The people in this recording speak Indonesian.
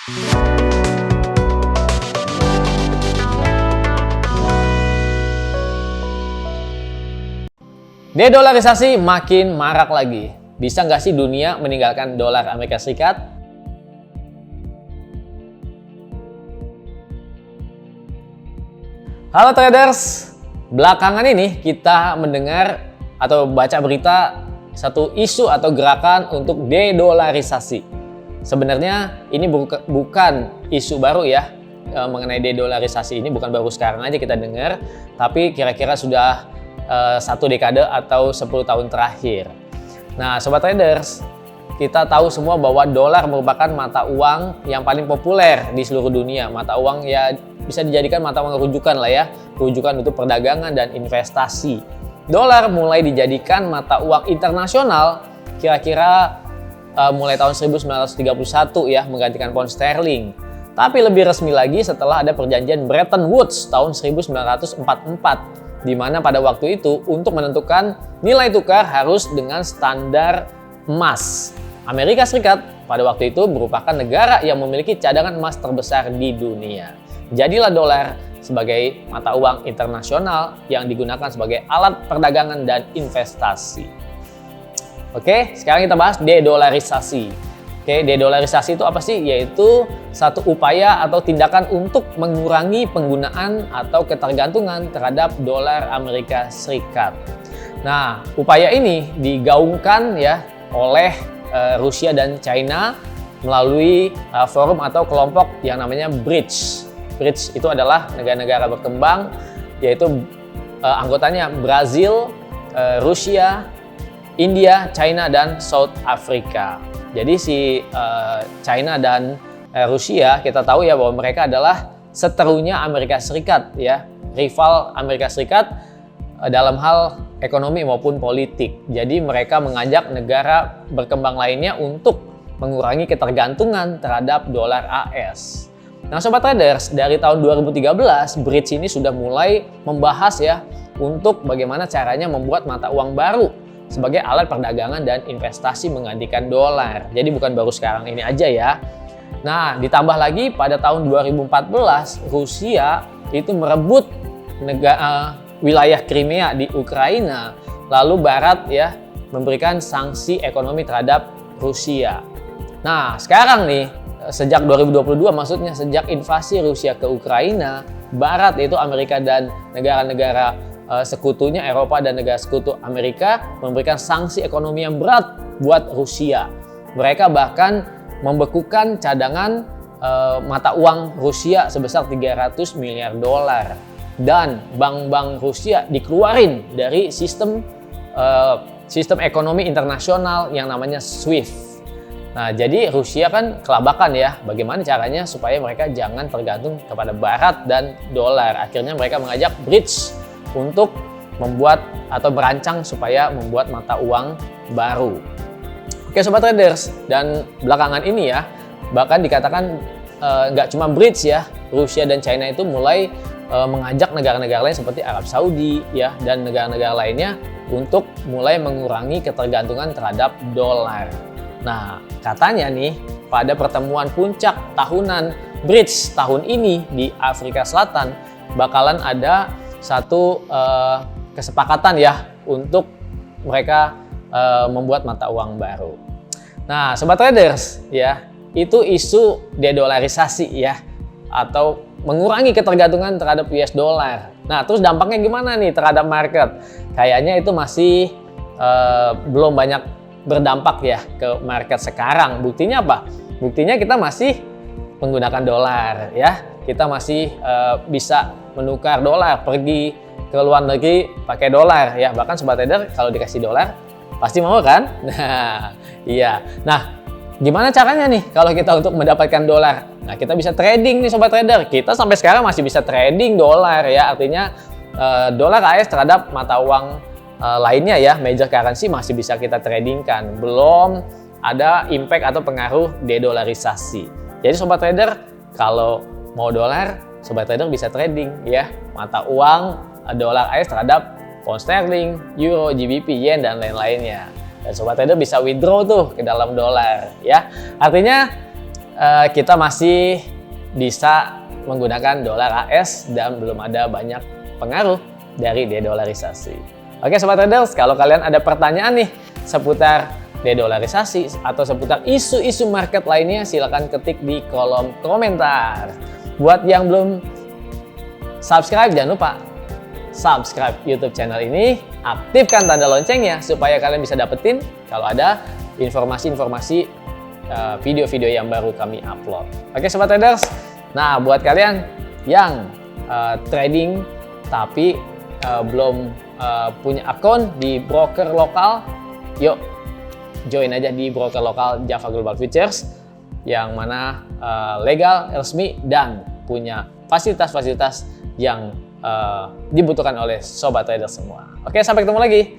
Dedolarisasi makin marak lagi. Bisa nggak sih dunia meninggalkan dolar Amerika Serikat? Halo traders, belakangan ini kita mendengar atau baca berita satu isu atau gerakan untuk dedolarisasi. Sebenarnya ini bukan isu baru ya, mengenai dedolarisasi ini bukan baru sekarang aja kita dengar, tapi kira-kira sudah 1 dekade atau 10 tahun terakhir. Nah, sobat traders, kita tahu semua bahwa dolar merupakan mata uang yang paling populer di seluruh dunia. Mata uang ya bisa dijadikan mata uang rujukan lah ya, rujukan untuk perdagangan dan investasi. Dolar mulai dijadikan mata uang internasional kira-kira mulai tahun 1931 ya, menggantikan pound sterling. Tapi lebih resmi lagi setelah ada perjanjian Bretton Woods tahun 1944. Di mana pada waktu itu untuk menentukan nilai tukar harus dengan standar emas. Amerika Serikat pada waktu itu merupakan negara yang memiliki cadangan emas terbesar di dunia. Jadilah dolar sebagai mata uang internasional yang digunakan sebagai alat perdagangan dan investasi. Oke, sekarang kita bahas dedolarisasi. Oke, dedolarisasi itu apa sih? Yaitu satu upaya atau tindakan untuk mengurangi penggunaan atau ketergantungan terhadap dolar Amerika Serikat. Nah, upaya ini digaungkan ya oleh Rusia dan China melalui forum atau kelompok yang namanya BRICS. BRICS itu adalah negara-negara berkembang, yaitu anggotanya Brazil, Rusia, India, China, dan South Africa. Jadi si China dan Rusia kita tahu ya bahwa mereka adalah seterunya Amerika Serikat ya, rival Amerika Serikat dalam hal ekonomi maupun politik. Jadi mereka mengajak negara berkembang lainnya untuk mengurangi ketergantungan terhadap dolar AS. Nah sobat traders, dari tahun 2013 BRICS ini sudah mulai membahas ya untuk bagaimana caranya membuat mata uang baru sebagai alat perdagangan dan investasi menggantikan dolar. Jadi bukan baru sekarang ini aja ya. Nah, ditambah lagi pada tahun 2014 Rusia itu merebut wilayah Crimea di Ukraina, lalu Barat ya memberikan sanksi ekonomi terhadap Rusia. Nah, sekarang nih sejak 2022, maksudnya sejak invasi Rusia ke Ukraina, Barat yaitu Amerika dan negara-negara sekutunya Eropa dan negara sekutu Amerika memberikan sanksi ekonomi yang berat buat Rusia. Mereka bahkan membekukan cadangan mata uang Rusia sebesar 300 miliar dolar. Dan bank-bank Rusia dikeluarin dari sistem ekonomi internasional yang namanya SWIFT. Nah, jadi Rusia kan kelabakan ya. Bagaimana caranya supaya mereka jangan tergantung kepada Barat dan dolar. Akhirnya mereka mengajak BRICS untuk membuat atau merancang supaya membuat mata uang baru. Oke sobat traders, dan belakangan ini ya bahkan dikatakan nggak cuma BRICS ya, Rusia dan China itu mulai mengajak negara-negara lain seperti Arab Saudi ya dan negara-negara lainnya untuk mulai mengurangi ketergantungan terhadap dolar. Nah katanya nih pada pertemuan puncak tahunan BRICS tahun ini di Afrika Selatan bakalan ada satu kesepakatan ya untuk mereka membuat mata uang baru. Nah, sobat traders ya, itu isu dedolarisasi ya atau mengurangi ketergantungan terhadap US dollar. Nah, terus dampaknya gimana nih terhadap market? Kayaknya itu masih belum banyak berdampak ya ke market sekarang. Buktinya apa? Buktinya kita masih menggunakan dolar ya. Kita masih bisa menukar dolar, pergi ke luar negeri pakai dolar ya. Bahkan sobat trader kalau dikasih dolar pasti mau kan? Nah, iya. Nah, gimana caranya nih kalau kita untuk mendapatkan dolar? Nah, kita bisa trading nih sobat trader. Kita sampai sekarang masih bisa trading dolar ya. Artinya dolar AS terhadap mata uang lainnya ya, major currency masih bisa kita tradingkan. Belum ada impact atau pengaruh dedolarisasi. Jadi sobat trader kalau mau dolar, sobat trader bisa trading ya mata uang dolar AS terhadap pound sterling, euro, GBP, yen dan lain-lainnya. Dan sobat trader bisa withdraw tuh ke dalam dolar ya. Artinya kita masih bisa menggunakan dolar AS dan belum ada banyak pengaruh dari dedolarisasi. Oke Sobat Traders, kalau kalian ada pertanyaan nih seputar dedolarisasi atau seputar isu-isu market lainnya, silahkan ketik di kolom komentar. Buat yang belum subscribe, jangan lupa subscribe YouTube channel ini, aktifkan tanda loncengnya supaya kalian bisa dapetin kalau ada informasi-informasi video-video yang baru kami upload. Oke Sobat Traders, nah buat kalian yang trading tapi belum punya akun di broker lokal, yuk join aja di broker lokal Java Global Futures yang mana legal, resmi, dan punya fasilitas-fasilitas yang dibutuhkan oleh Sobat Trader semua. Oke, sampai ketemu lagi